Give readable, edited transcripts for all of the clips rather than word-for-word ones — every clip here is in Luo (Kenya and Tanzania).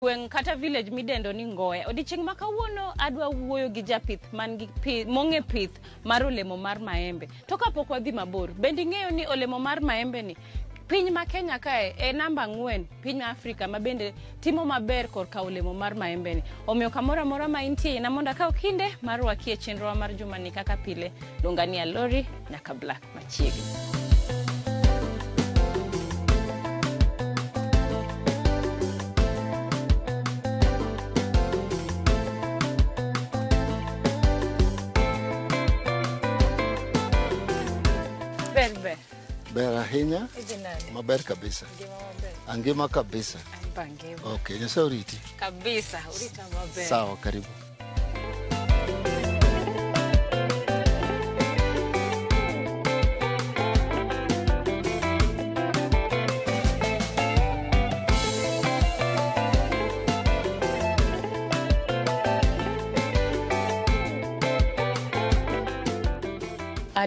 Gweng kata village midendo ni Ngoya. Odichieng' ma kawuono adwa wuoyo gi japith man gi monge pith mar olemo mar maembe. To kapok wadhi mabor, bende ing'eyo ni olemo mar maembe ni piny ma Kenya kae e namba 4 piny Afrika ma bende timo maber korka olemo mar maembe ni. Omiyo kamoro amora ma intie na mondo akaw kinde mar wakie chenro mar juma ni kaka pile. Luonga ni Alori Nyakablak machiegni. Ber ahinya, maber kabisa. Angima kabisa. Okay, nyasa uriti. Kabisa, urita maber. Sawa, karibu.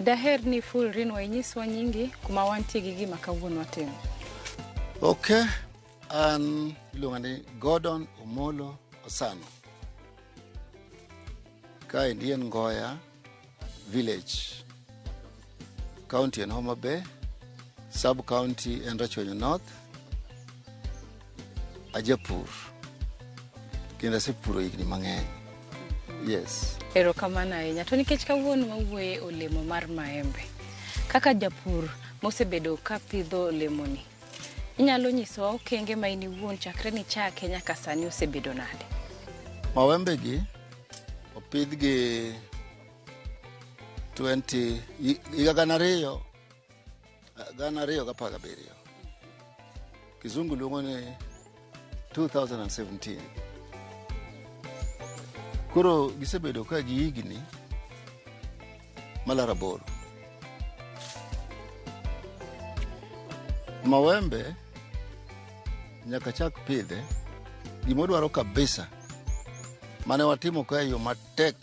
Daher ni full rinwa inyiswa nyingi kuma wantie gi gima kawuono watimo. Okay, iluonga ni Gordon Omolo Osano. Kae ndi en Ngoya village, county en Homa Bay, sub county en Rachonyo North, Ajapur. Kenda sepuro higni mang'eny. Yes. Erokamano ahinya. To nikech kawuono wawuoye olemo mar maembe. Kaka japur mosebedo ka pidho olemo ni. Inyalo nyisowa okenge ma in iwuon chakre ni chake nyaka sani osebedo nade? Maembe gi opidh gi 2017. Kizungu luongo ni 2017. Koro gisebedo ka gi higni malaraboro. Maembe nyaka chak pidhe, gimodwaro kabisa mane watimo ka yo matek,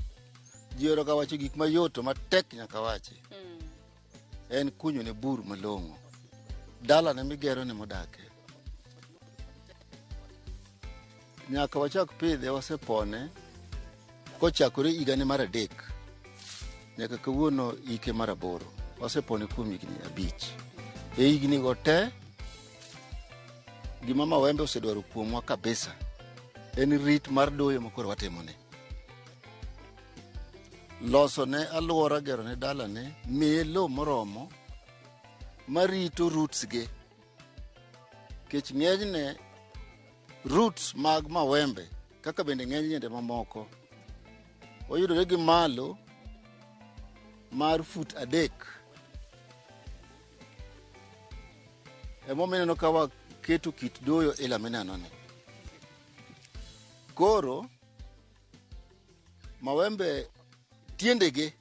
jioro ka wacho gik mayot to matek nyaka wachi. En kunyo ne bur malong'o. Dala ne migero ne modake. Nyaka wachak pidhe wasepone kochakore higani mar 3 nyaka kawuono ike mar 8. Wasepone kuom higni 5. E higni go te gima maembe osedwaro kuomwa kabisa en rit mar doyo makoro watimone. Loso ne aluora, gero ne dala ne, miye lo moromo marito roots ge. Kech ng'enyne roots mag maembe kaka bende ng'eny yiende mamoko oyudore gi malo mar foot 3. Emomiyo ka waketo kit doyo e laminano ni. Koro maembe tiendege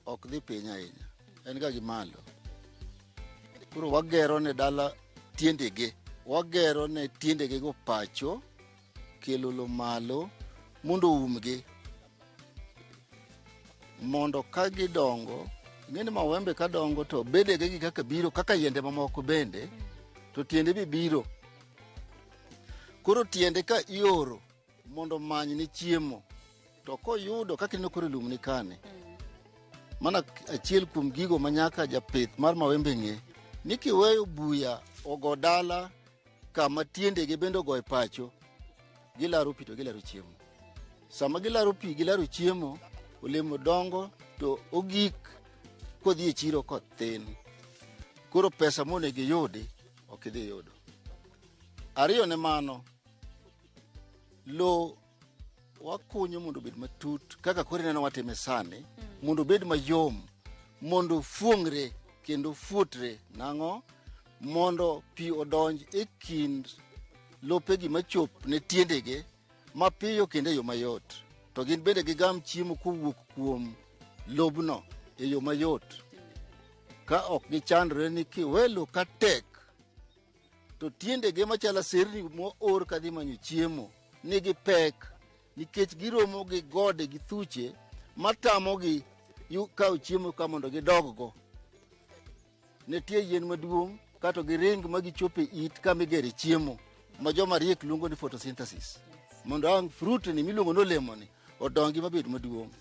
ok dhi piny ahinya, en ga gi malo. Koro wagero ne dala tiendege, wagero ne tiendege go pacho, kelo lo malo mondo umgi, mondo ka gidongo, ng'eni maembe ka dongo to bedege gi kaka biro, kaka yiende mamoko bende, to tiende bi biro. Koro tiende ka ioro mondo many ni chiemo, to koyudo kaka ino koro lum ni kane. Mana achiel kuom gigo manyaka japith mar maembe ng'e, ni kiweyo buya ogo dala kama tiendege bende ogo e pacho, gilaro pi to gilaro chiemo. Sama gilaro pi, gilaro chiemo, olemo dongo to ogik kodhi e chiro kothin. Koro pesa monego yudi ok idhi yudo. Ariyo ne mano, lo wakunyo mondo bed matut kaka koro neno watime sani, mondo bed mayom, mondo fuongre kendo fuotre nang'o, mondo pi odonj e kind lopegi machop ne tiendege mapiyo kendo e yo mayot. To gin bende gigam chiemo kowuok kuom lobno e yo mayot. Ka ok gichandre ni kiwelo ka tek, to tiendege machala serni moor kadhi manyo chiemo nigi pek, nikech giromo gi gode gi thuche matamogi kawo chiemo ka mondo gidoggo. Netie yien maduong' kato giring magichope it kamigere chiemo ma joma riek luongo ni photosynthesis mondo ang fruit ni miluongo no lemoni odongi mabed maduong'.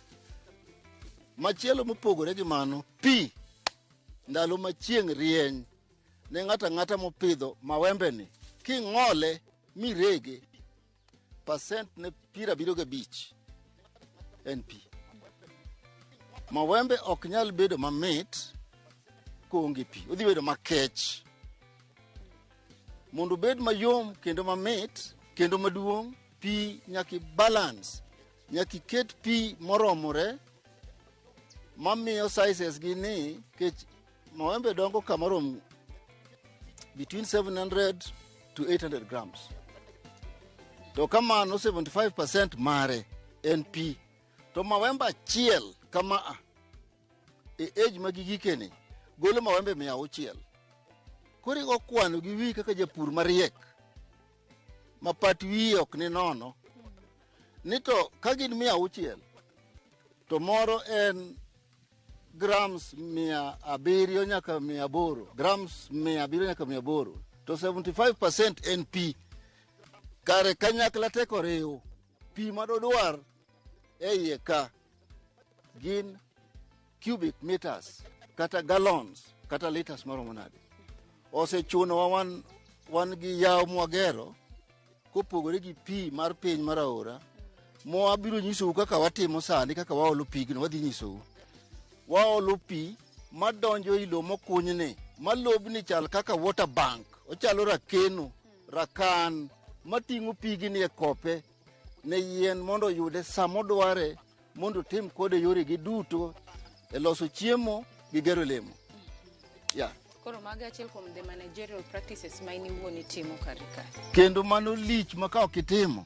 Machielo mopogore gi mano, pi ndalo ma chieng' rieny ne ng'ata mopidho mawembe ni king'ole mirege pasent ne 75 en pi. Mawembe ok nyal bedo mamit koonge pi, odhi bedo makech. Mondo bed mayom kendo mamit kendo maduong', pi nyaki balance, nyaki ket pi moromore mamiyo sizes gi ni kech mawembe dongo kamarom between 700 to 800 grams. To kamano 75% mare en pi. To mawembe achiel kama e age magigikeni golo mawembe 600. Kori go kwano gi wi kaka japur mariek ma pat wiye ok ni nono ni to ka gin 600 to moro en grams 700 nyaka 800, grams 700 nyaka 800, to 75% en pi. Kare kanyakla teko riw pi madodwar e iye ka gin cubic meters kata gallons kata liters maromo nade. Osechuno wan gi yaw mwagero kopogore gi pi mar piny mar aora mo abiro nyisou kaka watimo sani, kaka waolo pigno. Wadhi nyisou waolo pi madonjo i lo mokunyne malobni chal kaka water bank, ochalo rakeno rakan mating'o pigni e kope ne yien mondo yude samodware mondo tim kode yore gi duto e loso chiemo gi gero lemo. Koro maga achiel kuom the managerial practices ma in iwuon itimo kar ka. Kendo mano lich ma ka ok itimo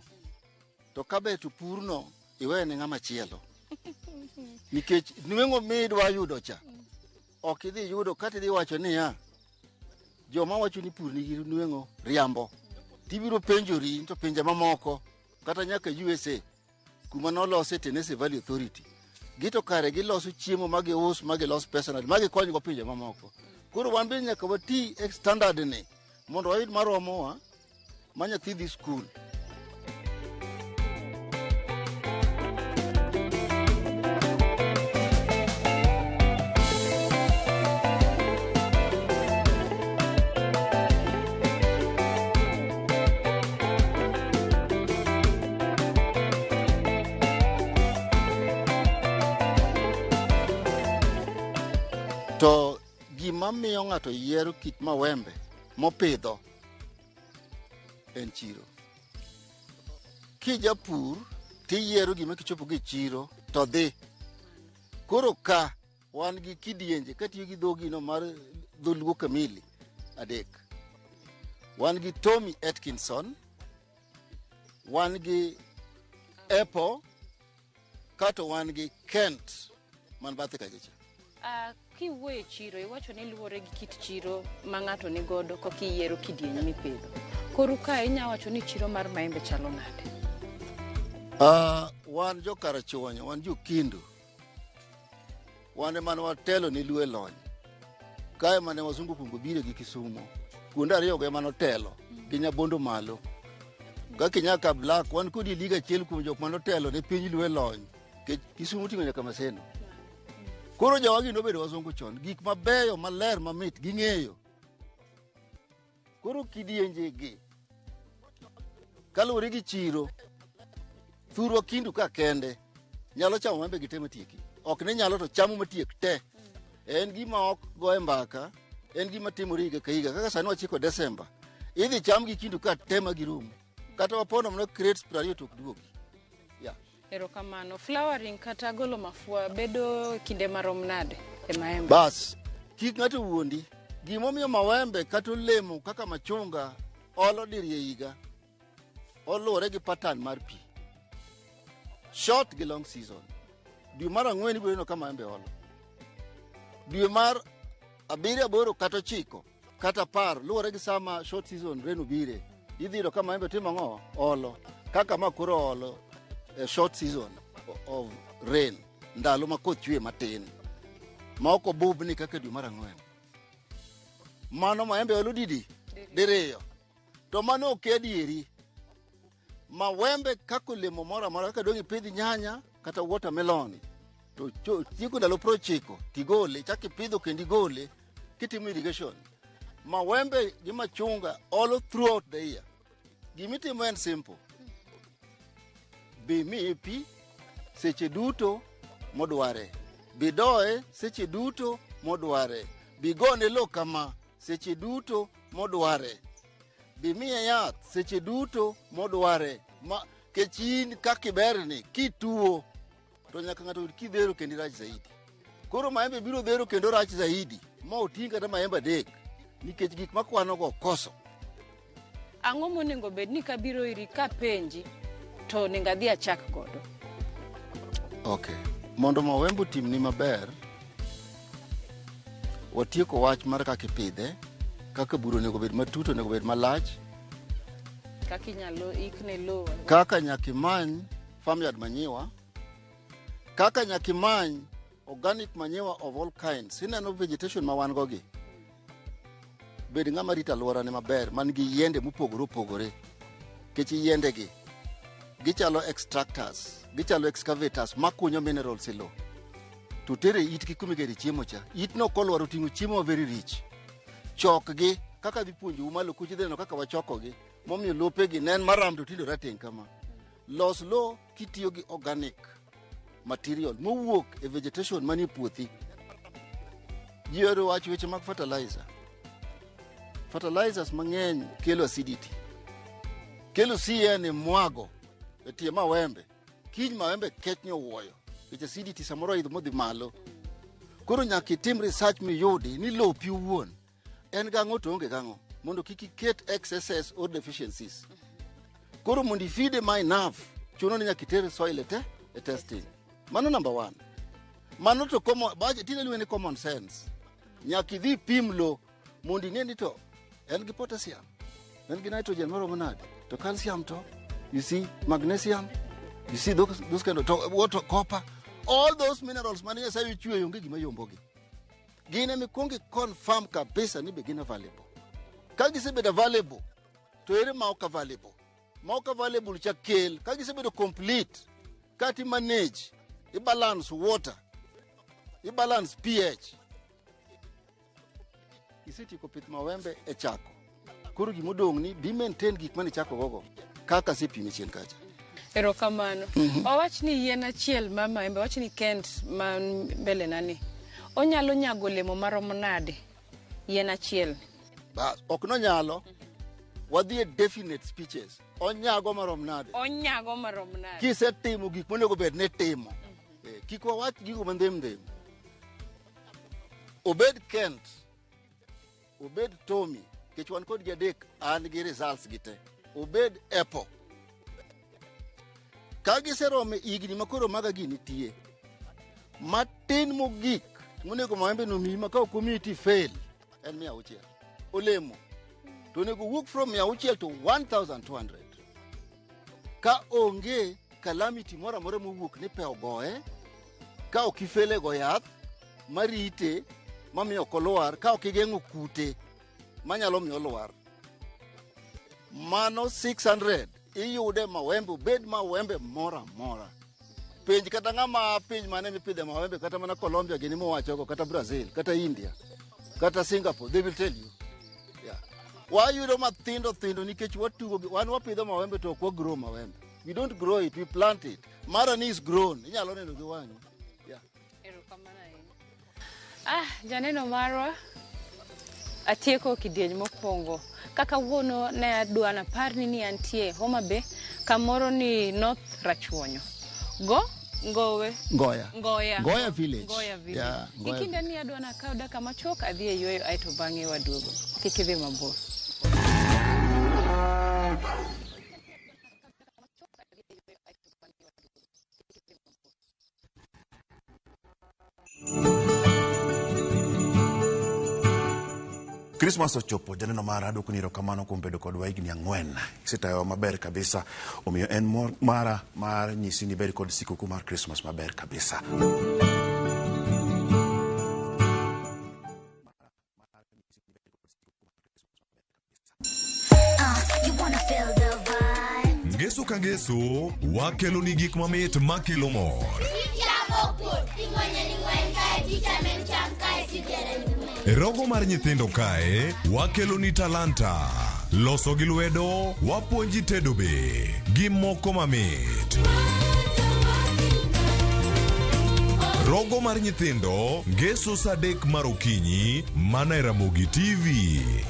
to kabe to purno iwene ng'ama chielo. Nikech nweng'o midwa yudo cha ok idhi yudo kata idhi wacho niya joma wacho ni pur nigi nweng'o riambo. Tibiro penjori to pinje mamoko kata nyaka USA kuma nolose Tennessee Valley Authority. Gito kare giloso chiemo magius magilos personal magikony go pinje mamoko. Koro wan be nyaka wati e standard ni mondo wayud maromowa ma nyathi dhi skul. To gima miyo ng'ato yiero kit mawembe mopidho en chiro. Kijapur tiyiero gima kichopo gi chiro to dhi. Koro ka wan gi kidienje katiyo gi dhogino mar dholuo kamili adek. Wan gi Tommy Atkinson, wan gi Apple, kato wan gi Kent man bathe kagicha. Kiwuoyo chiro iwacho ni luwore gi kit chiro ma ng'ato ni godo kokiyiero kidieny mipidho. Koro ka inya wacho ni chiro mar maembe chalo nade? Wan jo karachuonyo, wan jo Kindu. Wan man watelo ni luwe lony. Kae mane wasungu kungo bire gi Kisumo. Kuonde ariyo ge manotelo gi Nyabondo malo. Kaka Nyakablak wan kodi liga chiel kuom jok manotelo ne piny luwe lony. Kisumo tingo nyaka Maseno. Koro jawagi nobedo wasungu chon, gik mabeyo maler mamit ging'eyo. Koro kidienje gi kaluwore gi chiro thurwa Kindu ka kende nyalo chamo maembe gi te matieki. Ok ne nyalo to chamo matiek te. En gima ok goe mbaka, en gima timore higa ka higa. Kaka sani wachiko Desemba, idhi cham gi Kindu ka te magirumo. Kata wapono mno crates 20 tok duogi. Erokamano. Flowering kata golo mafua bedo kinde marom nade e maembe? Bas, kik ng'ato wuondi. Gimomiyo mawembe kata olemo kaka machunga olo dirie higa oluwore gi pattern mar pi. Short gi long season. Dwe mar 4 ibiro neno ka maembe olo. Dwe mar 7, 8 kata 9 kata 10 luwore gi sama short season reno bire. Idhi yudo ka maembe timo ang'o? Olo. Kaka ma koro olo a short season of rain, ndalo ma koth chwe matin ma ok obubni kaka dwe mar 4. mano maembe olo diriyo. To mano ok adieri. Mawembe kaka olemo moro amora kaka dong' ipidh nyanya kata watermelon to tieko ndalo 90 tigole, chak ipidho kendo igole kitimo irrigation. Mawembe gi machunga all throughout the year. Gimitimo en simple. Bi miye pi seche duto modware. Bi doye seche duto modware. Bi gone lo kama seche duto modware. Bi miye yath seche duto modware. Kechin kakiberni kituo to nyaka ng'ato kidhero kendo rach zaidi. Koro maembe biro dhero kendo rach zaidi ma oting' kata maembe adek nikech gik makwanogo koso. Ang'o monego bed ni kabiro iri ka penji to onego adhi achak godo? Okay. Mondo mawembe otimni maber, watieko wach mar kaka ipidhe, kaka buro onego bed matut, onego bed malach, kaka inyalo ikne lowo, kaka nyaka imany farmyard manure, kaka nyaka imany organic manure of all kinds. Ineno vegetation ma wan gogi. Bed ng'ama rito alworane maber, man gi yiende mopogore opogore. Kech yiendegi gichalo extractors, gichalo excavators makunyo minerals e lowo. To tere itgi kumigere chiemo cha. Itno kolwaro ting'o chiemo ma very rich. Chokgi kaka dhi puonjou malo kuch idheno kaka wachokogi. Momiyo lopegi nen maram to tindo rateng' kama. Los lowo kitiyo gi organic material mowuok e vegetation manie puothi. Ji ohero wacho weche mag fertilizer. Fertilizers mang'eny kelo acidity. Kelo CN e mwago e tie mawembe. Kiny mawembe kech nyowuoyo. Kech acidity samoro idho modhi malo. Koro nyaka itim research miyudi ni lowo pi owuon en gang'o to onge gang'o, mondo kik iket excesses or deficiencies. Koro mondo ifide ma enough, chuno ni nyaka iter soil e testing. Mano number 1. Mano to tinde luwe ni common sense. Nyaka idhi pim lowo mondo ing'e ni to en gi potassium, en gi nitrogen maromo nade, to calcium to, you see, magnesium, you see those kind of, to water, copper, all those minerals mane Nyasaye ochweyo onge gima yombogi. Gine mikwongi confirm kabisa ni be gin available. Ka gisebedo available, to ere ma ok available. Ma ok available cha kel, ka gisebedo complete, kati manage, i-balance water, i-balance pH. Isetieko pith mawembe e chako. Koro gimodong' ni bi maintain gik mane chako gogo kaka sepime chien kacha. Erokamano. Owach ni yien achiel ma maembe, owach ni Kent man mbele nani, onyalo nyago olemo maromo nade yien achiel? Bas, ok nonyalo. Wadhi e definite speeches. Onyago marom nade. Onyago marom nade. Kisetimo gik monego bed ne timo. Kik wawach gigo mandhem. Obed Kent, obed Tommy, kech wan kod adek an gi results gite. Obed Apple. Ka giserome igni makoro maga gi nitie, matin mogik monego maembe nomiyi ma ka ok omiyi fail en 600. Olemo to onego wuok from 600 to 1200. Ka onge calamity moro amora mowuok ni pe ogoye, ka ok ifele go yath marite mamiyo ok olwar, ka ok igeng'o kute manyalo miyo olwar, mano 600 iyude mawembe, bed mawembe mora mora. Penj kata ng'ama piny mane mipidhe mawembe, kata mana Colombia gini mowachogo, kata Brazil, kata India, kata Singapore, they will tell you. Yeah. Wayudo mathindo nikech watugo, wan wapidho mawembe to ok wagrow mawembe. We don't grow it, we plant it. Marani is grown. Inyalo neno gi wang'i. Yeah. Janeno marwa, atieko kidieny mokwongo. Kaka wuono ne adwa na parni ni antie Homa Bay, kamoro ni North Rachuonyo. Ngoya village. Yeah, ikinde ni adwa na kauda kama chok adhi e yueyo aito bang'e waduogo. Kik idhi mabor. Christmas ochopo, janeno mara adwoko ni erokamano kuom bedo kodwa higni 4. Isetayo maber kabisa, omiyo en mara mar nyisi ni ber kod sikukuu mar Christmas maber kabisa. Ngeso ka ngeso wakelo ni gik mamit makelo mor. Rogo mar nyithindo kae wakelo ni talanta. Loso gi lwedo wapuonji tedo be gi moko mamit. Rogo mar nyithindo ngeso saa 3 mar okinyi mana e Ramogi TV.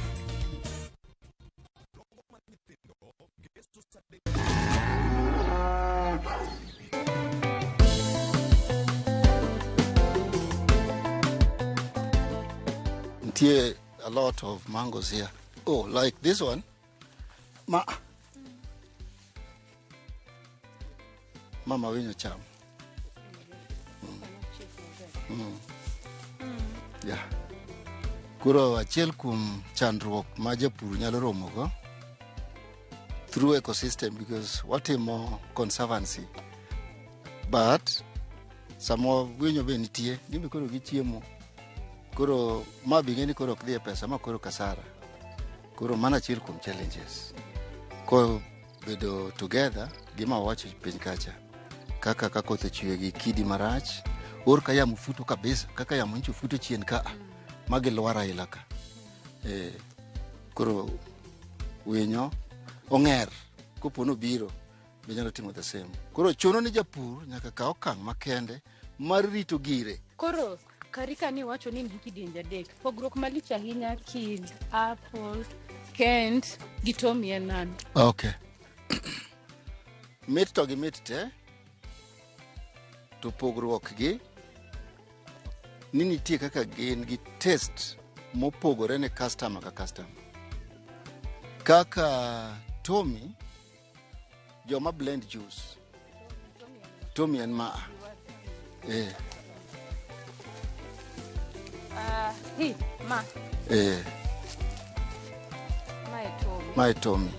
Here a lot of mangoes here. Oh, like this one. Mama winyo cham. Yeah. Kuro achiel kum chandruok ma japur nyalo romogo through ecosystem, because watimo conservancy. But samo winyo be nitie, gimbe koro gichiemo. Koro ma bingeni koro ok dhi e pesa, ma koro kasara. Koro mana achiel kuom challenges. Ko bedo together gima wacho piny kacha. Kaka koth ochwe gi kidi marach, or ka yamo futo kabisa, kaka yamo ncho futo chien ka magi lwara ilaka. Koro winyo onger kopono biro be nyalo timo the same. Koro chuno ni japur nyaka kaw okang' makende mar rito gire. Koro karika ni wacho ni kidienja dek. Pogruok malich ahinya kind apple, Kent gi Tommy en nani? Okay. Mit to gi mit te. To pogruok gi ni nitie kaka gin gi test mopogore ne customer ka customer. Kaka Tommy joma blend juice. Tommy en ma. Ma. Ma Tommy.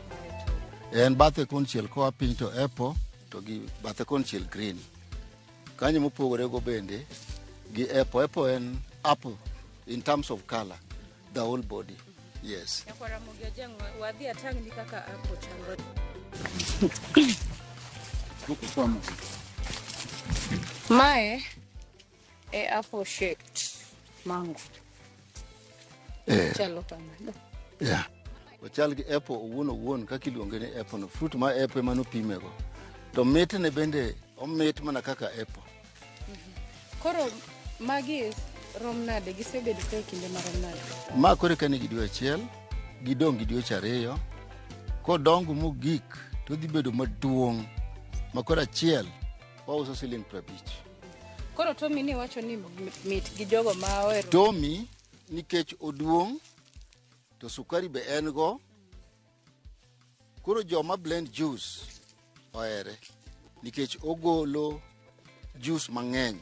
En bathe konchiel koa piny to apple to gi bathe konchiel green. Kanyo mopogore go bende gi apple. Apple en apple in terms of color, the whole body. Yes. Yakwara mogeja wadhi atang ni kaka apple chango. Mae apple shaped mango. Chalo kama. Yeah. Ochal gi apple owuon kaka iluonge ni apple no, fruit ma apple mano pimego. To mit ne bende omit mana kaka apple. Koro magi rom nade gisebedo ka kinde marom nade? Ma kore kane gidwe achiel, gidong gidwe chariyo. Ko dongo mogik to dhi bedo maduong'. Ma kore achiel wauso siling 50. Koro Tommy ni wacho ni mit gi jogo ma ohero. Tommy nikech oduong' to sukari be en go. Koro joma blend juice ohere nikech ogolo juice mang'eny.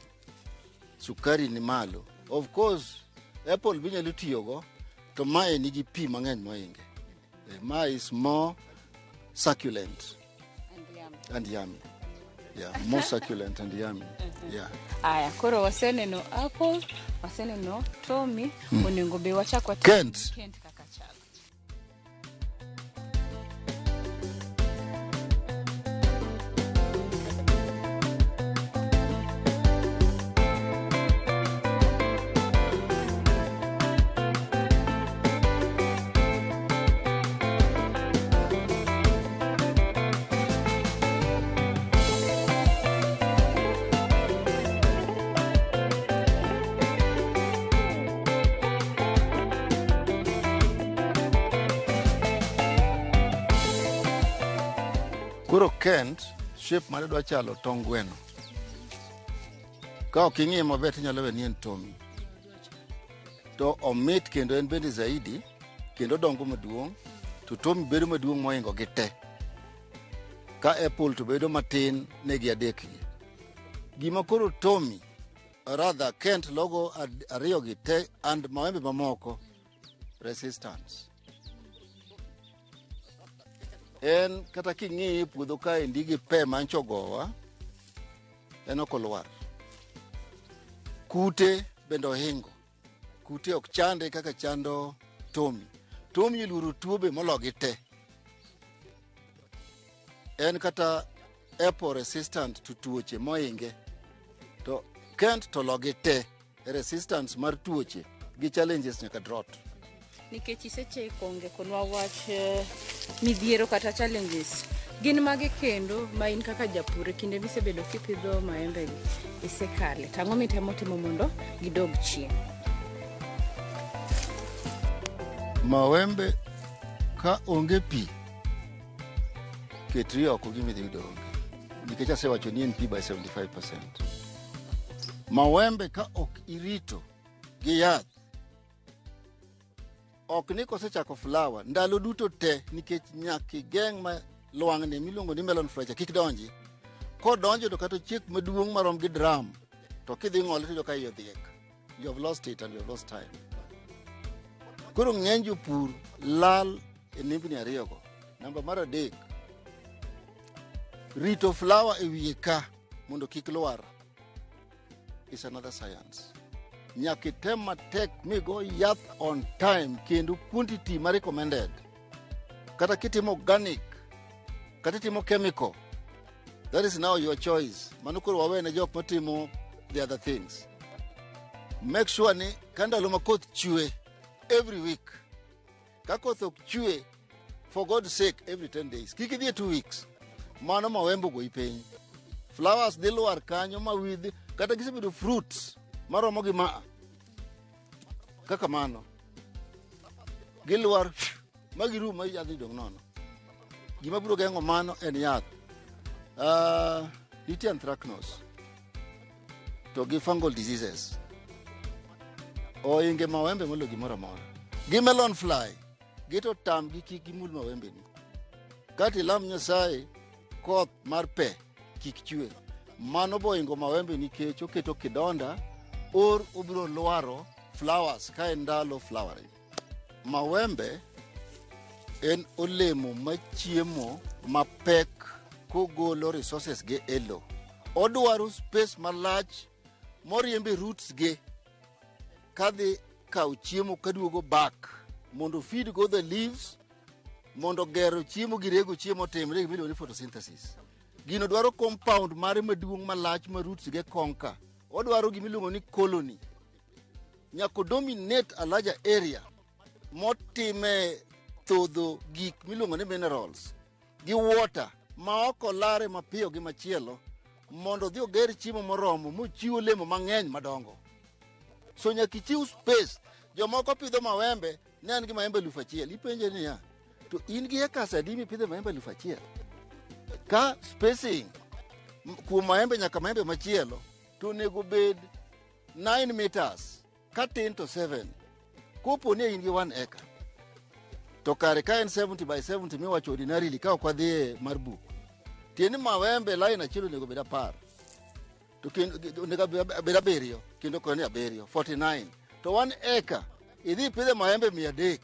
Sukari ni malo. Of course apple binyalo tiyogo to mae nigi pi mang'eny moinge. Ma is more succulent and yummy. Yeah, more succulent and yummy. Yeah. Aya, koro waseneno apple, waseneno Tommy, onego be wachakwa Kent kaka chalo. Kuro Kent shape mare dwa chalo tong gweno. Ka ok ing'iye maber tinyalo we ni en Tommy. To omit kendo en bende zaidi kendo dongo maduong'. To Tommy bedo maduong' moingo gi te. Ka apple to bedo matin ne gi adek gi. Gima koro Tommy rather Kent logo ariyo gi te and Maembe mamoko resistance. En kata king'iye puodho kae ndigi pe manchogowa en okolwar. Kute bende ohingo. Kute ok chande kaka chando Tommy. Tommy luoro tuo be mologi te. en kata apple resistant to tuoche moinge. To kent to logi te resistance mar tuoche gi challenges nyaka drought. Nikech iseche konge konwa wach midhiero kata challenges. Gin mage kendo ma in kaka japur kinde misebedo kipidho maembe gi isekale. Tang'o mitemo timo mondo gidog chien. Maembe ka onge pi ketri oko gimidhi yudo onge. Nikech asewacho ni en pi by 75%. Maembe ka ok irito gi yath, ok ni kosechako flower ndalo duto te, nikech nyaki geng' ma lwang'ni miluongo ni melon fly kik donji. Kodonjo to kata chiek maduong' marom gi drum, to kidhi ng'ole to ka iyo dhiek. You have lost it and you have lost time. Koro ng'eny jopur lal e nembni ariyogo. Namba mar adek, rito flower e wiye ka mondo kik lwar is another science. Nyaki tem matek migo yath on time kendo quantity ma recommended. Kata kitimo organic, kata timo chemical, that is now your choice. Mano koro wawene jok matimo the other things. Make sure ni kandalo ma koth chwe every week. Ka koth ok chwe, for God's sake, every 10 days. Kik idhi 2 weeks. Mano mawembo go ipiny. Flowers dhi lwar kanyo ma widhi, kata gisebedo fruits maromo gi ma kaka mano. Gilwar magirum ma yadhi dong' nono. Gima biro geng'o mano en yath. Nitie anthracnose to gi fungal diseases. Oinge mawembe molo gimoro amora. Gi melon fly, gito tam gi kik gimul mawembe ni. Kati lam Nyasaye koth mar pe kik chwe. Mano boingo mawembe nikech oketo kidonda or obiro lwaro flowers ka en ndalo flowering. Mawembe en olemo machiemo mapek kogolo resources ge elo. Odwaro space malach moriembe roots ge kadhi kaw chiemo kaduogo back mondo feed go the leaves, mondo gero chiemo gi rego chiemo timre gimiluongo ni photosynthesis. Gino dwaro compound mare maduong' malach ma roots ge konka. Odwaro gimiluongo ni colony. Nyako dominate a larger area motime thodho gik miluongo ni minerals gi water ma oko lare mapiyo gi machielo mondo dhi oger chiemo moromo mochiwo lemo mang'eny madongo. So nyaki chiw space. Jomoko pidho mawembe ne an gi maembe 1,000. Ipenje niya, to in gi acres adi mipidho maembe 1,000? Ka spacing kuom maembe nyaka maembe machielo to nego bed 9 meters ka 10 to 7. Kopo ne in gi 1 acre. To kare ka en 70 by 70 miwacho ordinarily ka ok wadhi mar book. Tieni mawembe line achielo nego bed 10. To nego bed 7 kendo koni 7 49. To 1 acre idhi pidhe maembe 300.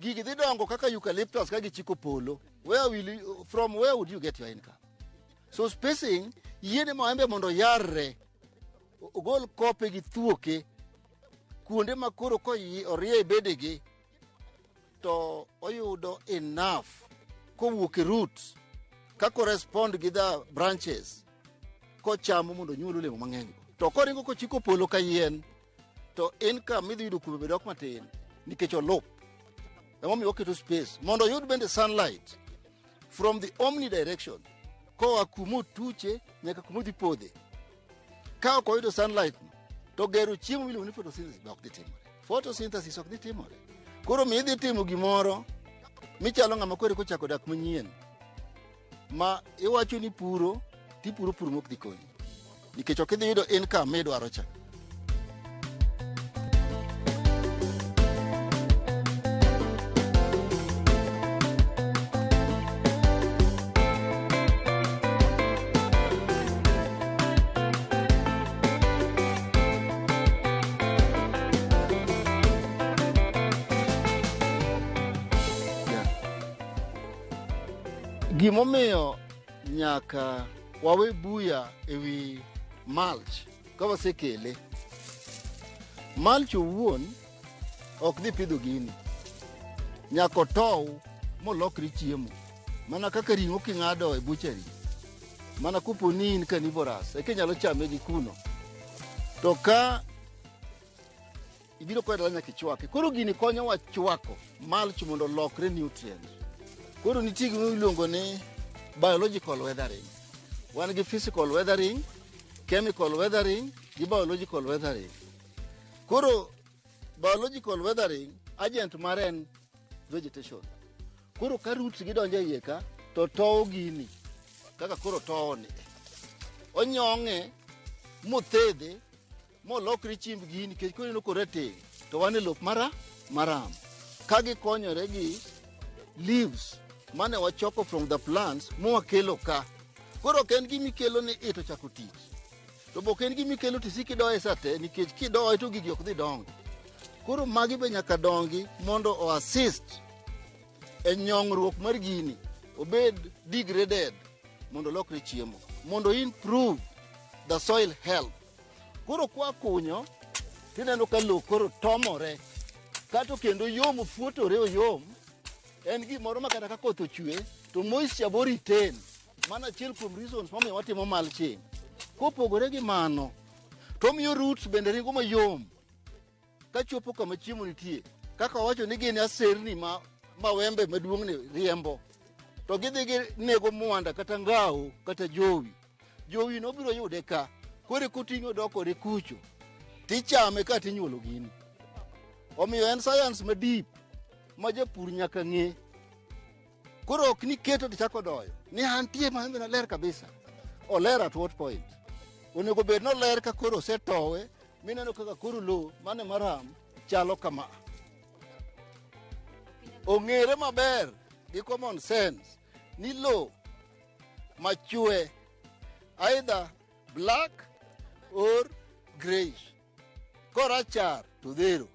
Gigi dhi dongo kaka eucalyptus ka gichiko polo. From where would you get your income? So spacing yiene maembe mondo yarre ogol kope gi thuoke kuonde makoro ko orie bedegi to oyudo enough kowuok e roots ka correspond gi the branches ko chamo mondo nyuol olemo mang'eny. To koringo kochiko polo ka yien to income midhi yudo kuome bedok matin nikech olup. Emomiyo oketo space mondo yud bende sunlight from the omnidirection koa kumo tuche nyaka kumo dhi podhe. Ka ok oyudo sunlight to gero chiemo miluongo ni photosynthesis ok dhi timore. Photosynthesis ok dhi timore. Koro mi idhi timo gimoro michalo ng'ama kore kochako dak manyien ma iwacho ni puro tipuro pur mok dhi konyi nikech ok idhi yudo income midwaro cha. Gimomiyo nyaka wawe buya ewi mulch ka wasekele. Mulch owuon ok dhi pidho gini. Nyaka tow molokri chiemo. mana kaka ring'o king'ado e buchari, mana kupo ni in carnivorous eka inyalo chame gi kuno, to ka ibiro kode dala nyaka ichwake. Koro gini konyowa chwako mulch mondo olokre nutrient. Koro nitie gima iluongo ni biological weathering. Wan gi physical weathering, chemical weathering gi biological weathering. Koro biological weathering agent mare en vegetation. Koro ka roots gidonjo iye ka to towo gini kaka koro towo ni, onyong'e mothedhe molokre chiemb gini, nikech koro ineno korateng' to wan e lop maram ka gikonyore gi leaves mane wachoko from the plants mwakelo ka. Koro ok en gimikelo ni ito chako tich, to bok en gimikelo tisiki doye sate, nikech kidoye to gigi ok dhi dongo. Koro magi be nyaka dongi mondo o assist e nyong'ruok mar gini, obed degraded mondo lokre chiemo, mondo improve the soil health. Koro kwa kunyo tineno ka lowo koro tomore, kato kendo yom fuotore oyom. En gimoro ma kata ka koth ochwe to moisture bo retain. Mana achiel kuom reasons momiyo watimo mulching. Kopogore gi mano, to miyo roots bende ringo mayom ka chopo kama chiemo nitie. Kaka wacho ni gin aserni ma Maembe maduong'ni riembo, to gidhi ginego mwanda kata ngao kata jowi. Jowi no biro yude ka, kore koting'o dokore kucho, tichame ka tinyuolo gini. Omiyo en science ma deep ma japur nyaka ng'e. Koro ok ni keto tichako doyo ni antie Maembe na ler kabisa. Oler at what point? Onego bed no ler ka koro setowe, mineno kaka koro lo mane maram chalo kama. Ong'ere maber gi common sense ni lo machwe either black or grayish, korachar to dhero.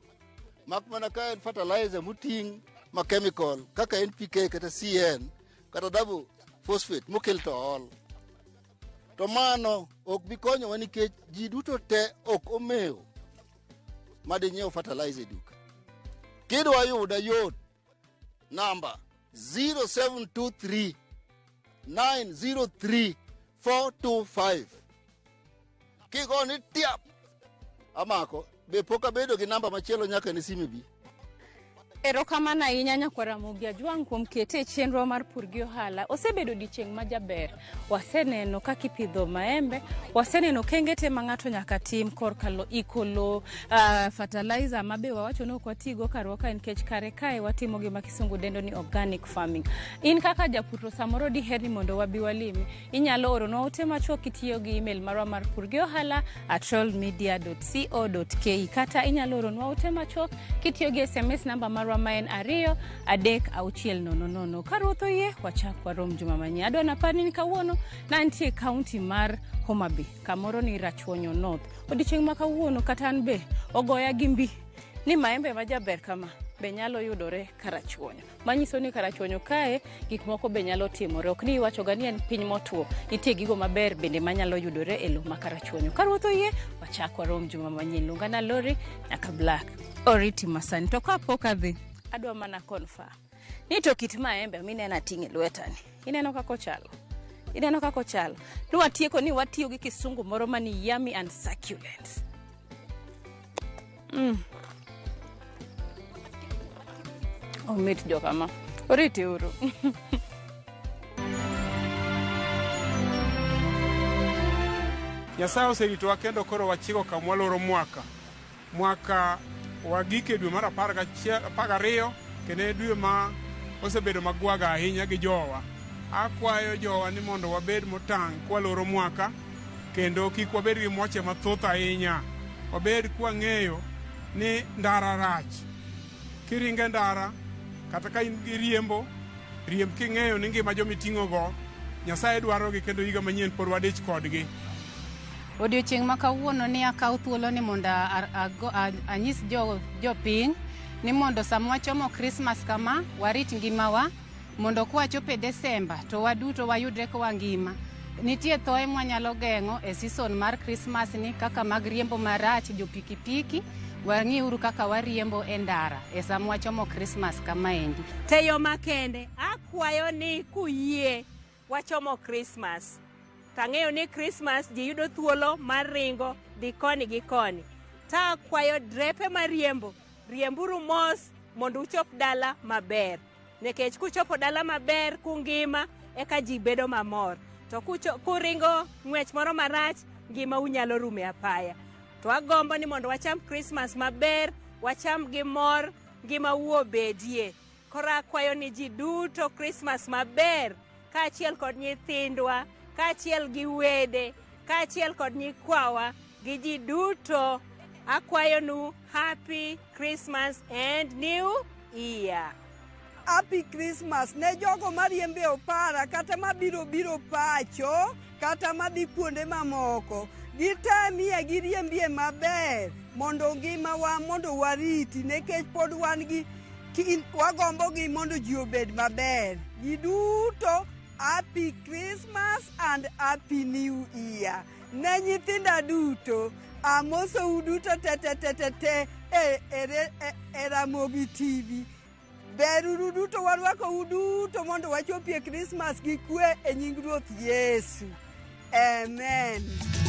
Mak mana ka en fertilizer muting ma chemical kaka NPK kata CN kata double phosphate mokel to all. To mano ok bi konyowa nikech ji duto te ok omewo madi nyiewo fertilizer duka. Kidwa yuda yot number 0723 903 425. Kigoni tiap amako be poka bedo gi namba machielo nyaka ni simu bi. Erokamano ahinya nyakwara Ramogi Ajwang' kuom kete chenro mar pur gi ohala. Osebedo odiochieng' majaber. Waseneno kaka ipidho maembe, waseneno kengete ma ng'ato nyaka tim korka iko lo, fertilizer mabe wawacho ni ok watigo karwa ka nikech kare kae watimo gima kisungu dendo ni organic farming. In kaka japur to samoro diher ni mondo wabi walimi, inyalo oronwa ote machuok kitiyo gi email marwa mar pur gi ohala @rollmedia.co.ke, kata inyalo oronwa ote machuok kitiyo gi SMS namba marwa maen 23600. Karuotho yie wachak warom juma manyien. Adwa napani ni kawuono nantie kaunti mar Homa Bay, kamoro ni Rachuonyo North. Odiochieng' ma kawuono kata an be ogoya gimbi ni maembe majaber kama be nyalo yudore Karachuonyo. Manyiso ni Karachuonyo kae gik moko be nyalo timore. Ok ni iwacho ga ni en piny motuo, nitie gigo maber bende manyalo yudore e lo ma Karachuonyo. Karuotho yie wachak warom juma manyien. Lungana Alori, Nyakablak, oriti masani. To kapok adhi, adwa mana confirm ni to kit maembe mineno ating'e lwetani, ineno kako chalo. Ineno kako chalo. Luwatieko ni watiyo gi kisungu moro mani yummy and succulent. Omit jokama. Oriti uru. Nyasaye oseritowa kendo koro wachiko kama waloro mwaka wagike dwe mar 12 kendo dwe ma osebedo magwaga ahinya gi jowa. Akwayo jowa ni mondo wabed motang' kwaloro mwaka, kendo kik wabed gi moche mathoth ahinya. Wabed kwang'eyo ni ndara rach. Kiringe ndara kata ka in gi riemb king'eyo ni ngima jomiting'o go Nyasaye dwarogi kendo higa manyien pod wadich kodgi. Odiochieng' ma kawuono ni akaw thuolo ni mondo anyis jopiny ni mondo sama wachomo Christmas kama warit ngimawa, mondo kwachope Desemba to waduto wayudre kwa ngima. Nitie thoe mwanyalo geng'o e season mar Christmas ni kaka mag riembo marach, jo pikipiki wang'iuru kaka wariembo e ndara e sama wachomo Krismas kamaendi. Teyo makende, akwayo ni kuyie wachomo Krismas. Tang'eyo ni Krismas ji yudo thuolo mar ringo dhi koni gi koni. Ta akwayo drepe mariembo, riemburu mos mondo uchop dala maber. Nekech kuchopo dala maber kungima eka ji bedo mamor. To kuringo ng'wech moro marach, ngima unyalo rume apaya. To agombo ni mondo wacham Krismas maber, wacham gi mor, ngima uo bedie. Kora akwayo ni ji duto Krismas maber, kaachiel kod nyithindwa, kaachiel gi wede, kaachiel kod nyikwawa, gi ji duto. Akwayo nu Happy Christmas and New Year. Happy Christmas ne jogo mariembe opara kata mabiro pacho kata madhi kuonde mamoko. Gitemie giriembie maber mondo ngimawa mondo wariti nekech pod wan gi wagombo gi mondo ji obed maber. Ji duto Happy Christmas and Happy New Year. Ne nyithinda duto amoso uduto te e Ramogi TV. Beruru duto warwako uduto mondo wachopie Krismas gi kwe e nying Ruoth Yesu. Amen.